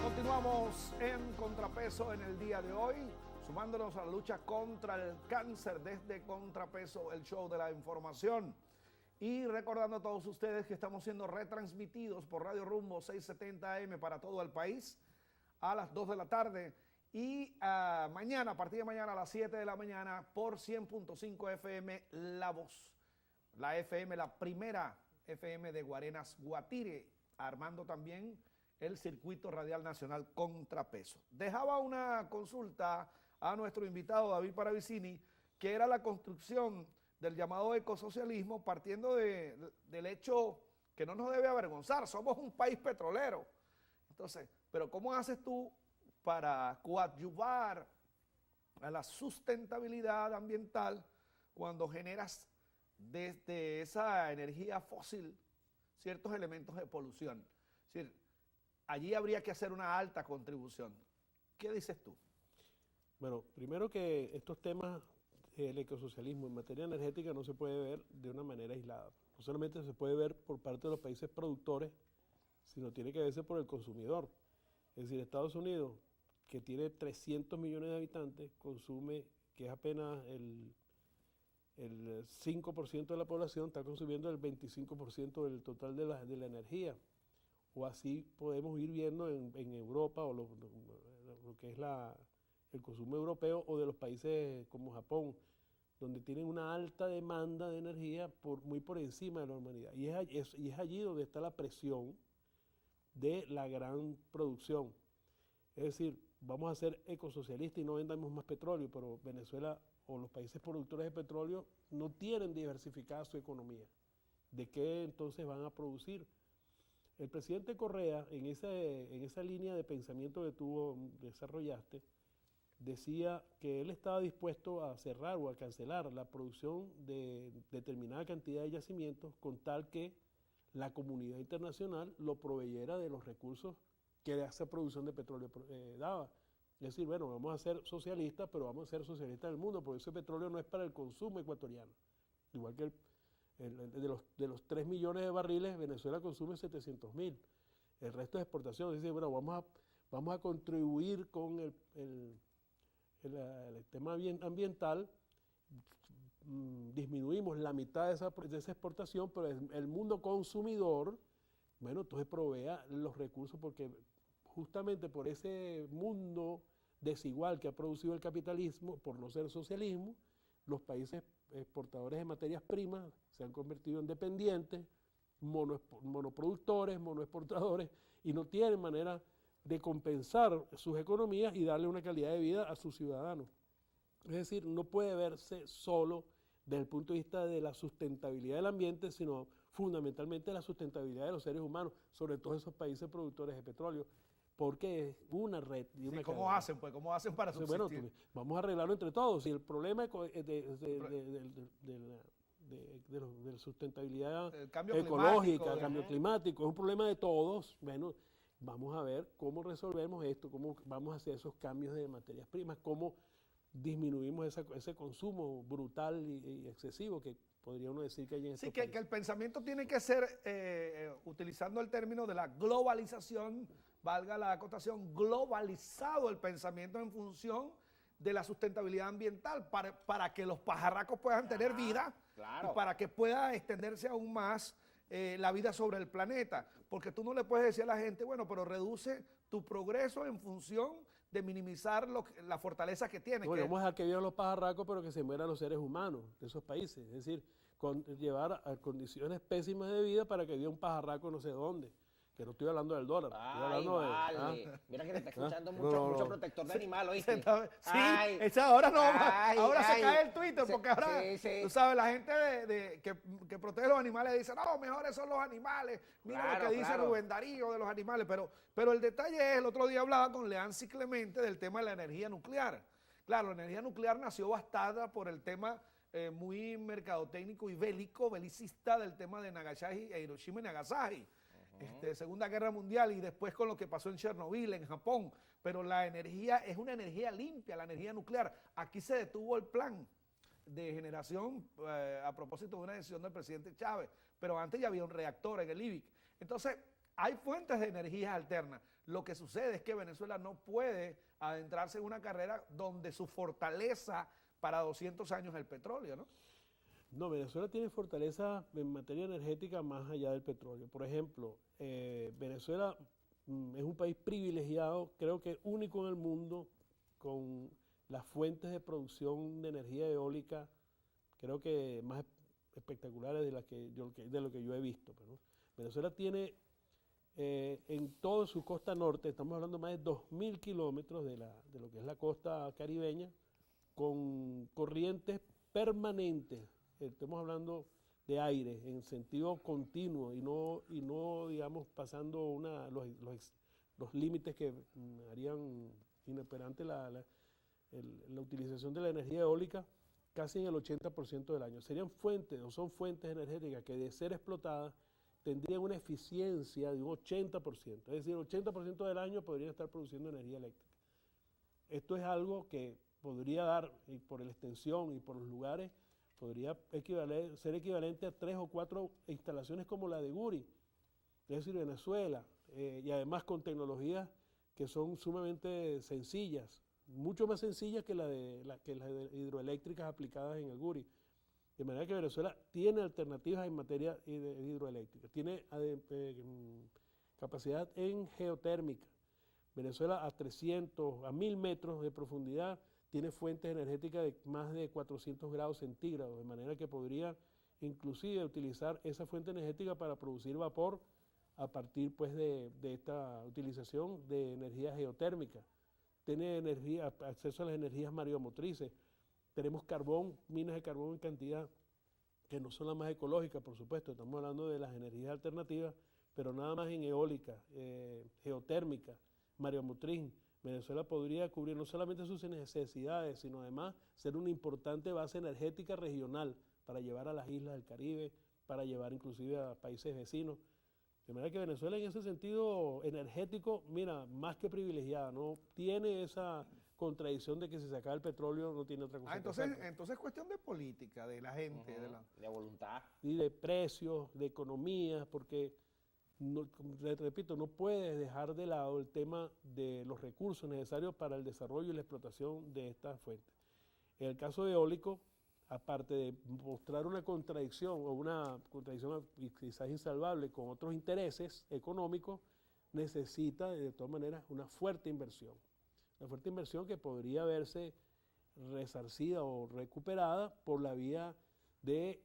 Continuamos en Contrapeso en el día de hoy, sumándonos a la lucha contra el cáncer desde Contrapeso, el show de la información. Y recordando a todos ustedes que estamos siendo retransmitidos por Radio Rumbo 670 AM para todo el país a las 2 de la tarde y mañana, a partir de mañana a las 7 de la mañana por 100.5 FM La Voz. La FM, la primera FM de Guarenas, Guatire, armando también el circuito radial nacional Contrapeso. Dejaba una consulta a nuestro invitado David Paravicini, que era la construcción del llamado ecosocialismo, partiendo del hecho que no nos debe avergonzar, somos un país petrolero. Entonces, pero ¿cómo haces tú para coadyuvar a la sustentabilidad ambiental cuando generas desde esa energía fósil ciertos elementos de polución? Es decir, allí habría que hacer una alta contribución. ¿Qué dices tú? Bueno, primero que estos temas, el ecosocialismo en materia energética no se puede ver de una manera aislada. No solamente se puede ver por parte de los países productores, sino tiene que verse por el consumidor. Es decir, Estados Unidos, que tiene 300 millones de habitantes, consume, que es apenas el 5% de la población, está consumiendo el 25% del total de la energía. O así podemos ir viendo en Europa, o lo que es el consumo europeo, o de los países como Japón, donde tienen una alta demanda de energía muy por encima de la humanidad. Y es allí donde está la presión de la gran producción. Es decir, vamos a ser ecosocialistas y no vendamos más petróleo, pero Venezuela o los países productores de petróleo no tienen diversificada su economía. ¿De qué entonces van a producir? El presidente Correa, en esa línea de pensamiento que tú desarrollaste, decía que él estaba dispuesto a cerrar o a cancelar la producción de determinada cantidad de yacimientos con tal que la comunidad internacional lo proveyera de los recursos que esa producción de petróleo daba. Es decir, bueno, vamos a ser socialistas, pero vamos a ser socialistas del mundo, porque ese petróleo no es para el consumo ecuatoriano. Igual que de los 3 millones de barriles, Venezuela consume 700.000. El resto es exportación. Es decir, bueno, vamos a contribuir con el tema ambiental, disminuimos la mitad de esa exportación, pero el mundo consumidor, bueno, entonces provea los recursos, porque justamente por ese mundo desigual que ha producido el capitalismo, por no ser socialismo, los países exportadores de materias primas se han convertido en dependientes, monoproductores, monoexportadores, y no tienen manera de compensar sus economías y darle una calidad de vida a sus ciudadanos. Es decir, no puede verse solo desde el punto de vista de la sustentabilidad del ambiente, sino fundamentalmente la sustentabilidad de los seres humanos, sobre todo esos países productores de petróleo, porque es una red. Y una ¿Cómo hacen? Pues, ¿cómo hacen para subsistir? Bueno, vamos a arreglarlo entre todos. Y el problema de la sustentabilidad ecológica, el cambio climático, es un problema de todos. Bueno, vamos a ver cómo resolvemos esto, cómo vamos a hacer esos cambios de materias primas, cómo disminuimos ese consumo brutal y excesivo que podría uno decir que hay en estos países. Que el pensamiento tiene que ser, utilizando el término de la globalización, valga la acotación, globalizado el pensamiento en función de la sustentabilidad ambiental para que los pajarracos puedan tener vida y para que pueda extenderse aún más la vida sobre el planeta. Porque tú no le puedes decir a la gente, bueno, pero reduce tu progreso en función de minimizar la fortaleza que tiene. Bueno, vamos a que vivan los pajarracos, pero que se mueran los seres humanos de esos países. Es decir, llevar a condiciones pésimas de vida para que viva un pajarraco no sé dónde. Que no estoy hablando del dólar. Ay, vale. Mira que te está escuchando mucho protector de animal, ¿oíste? Sí, ahora se cae el Twitter, porque ahora, tú sabes, la gente que protege los animales dice, no, mejores son los animales. Mira lo que dice Rubén Darío de los animales. Pero el detalle es, el otro día hablaba con Leancy Clemente del tema de la energía nuclear. Claro, la energía nuclear nació bastada por el tema muy mercadotécnico y belicista del tema de Nagasaki, Hiroshima y Nagasaki. Segunda Guerra Mundial y después con lo que pasó en Chernobyl, en Japón, pero la energía es una energía limpia, la energía nuclear. Aquí se detuvo el plan de generación a propósito de una decisión del presidente Chávez, pero antes ya había un reactor en el IBIC. Entonces, hay fuentes de energías alternas. Lo que sucede es que Venezuela no puede adentrarse en una carrera donde su fortaleza para 200 años es el petróleo, ¿no? No, Venezuela tiene fortaleza en materia energética más allá del petróleo. Por ejemplo, Venezuela es un país privilegiado, creo que único en el mundo, con las fuentes de producción de energía eólica, creo que más espectaculares de lo que yo he visto. ¿No? Venezuela tiene en toda su costa norte, estamos hablando más de 2.000 kilómetros de lo que es la costa caribeña, con corrientes permanentes. Estamos hablando de aire en sentido continuo y no digamos, pasando los límites que harían inoperante la utilización de la energía eólica casi en el 80% del año. Serían fuentes o son fuentes energéticas que de ser explotadas tendrían una eficiencia de un 80%. Es decir, el 80% del año podrían estar produciendo energía eléctrica. Esto es algo que podría dar, y por la extensión y por los lugares, podría ser equivalente a 3 o 4 instalaciones como la de Guri, es decir, Venezuela, y además con tecnologías que son sumamente sencillas, mucho más sencillas que las de hidroeléctricas aplicadas en el Guri. De manera que Venezuela tiene alternativas en materia de hidroeléctrica, tiene capacidad en geotérmica. Venezuela a 300, a 1000 metros de profundidad tiene fuentes energéticas de más de 400 grados centígrados, de manera que podría inclusive utilizar esa fuente energética para producir vapor a partir pues, de esta utilización de energía geotérmica. Tiene acceso a las energías mareomotrices. Tenemos carbón, minas de carbón en cantidad que no son las más ecológicas, por supuesto, estamos hablando de las energías alternativas, pero nada más en eólica, geotérmica, mareomotriz. Venezuela podría cubrir no solamente sus necesidades, sino además ser una importante base energética regional para llevar a las islas del Caribe, para llevar inclusive a países vecinos. De manera que Venezuela en ese sentido energético, mira, más que privilegiada, no tiene esa contradicción de que si se acaba el petróleo no tiene otra cosa. Entonces es cuestión de política, de la gente, de voluntad. Y de precios, de economía, porque, repito, no puedes dejar de lado el tema de los recursos necesarios para el desarrollo y la explotación de estas fuentes. En el caso de eólico, aparte de mostrar una contradicción o una contradicción quizás insalvable con otros intereses económicos, necesita de todas maneras una fuerte inversión que podría verse resarcida o recuperada por la vía de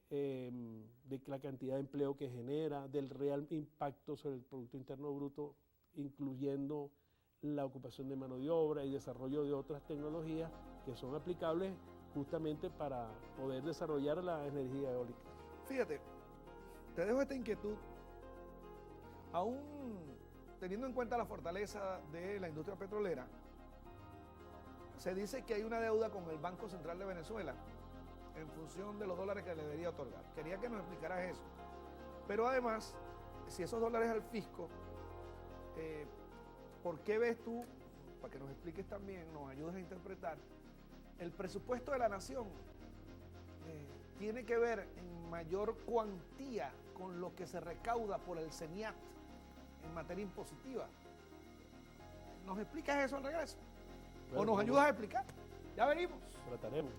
la cantidad de empleo que genera, del real impacto sobre el Producto Interno Bruto, incluyendo la ocupación de mano de obra y desarrollo de otras tecnologías que son aplicables justamente para poder desarrollar la energía eólica. Fíjate, te dejo esta inquietud, aún teniendo en cuenta la fortaleza de la industria petrolera, se dice que hay una deuda con el Banco Central de Venezuela en función de los dólares que le debería otorgar. Quería que nos explicaras eso. Pero además, si esos dólares al fisco, ¿por qué ves tú, para que nos expliques también, nos ayudes a interpretar, el presupuesto de la nación tiene que ver en mayor cuantía con lo que se recauda por el CENIAT en materia impositiva? ¿Nos explicas eso al regreso? Bueno, ¿o nos ayudas a explicar? Ya venimos. Trataremos.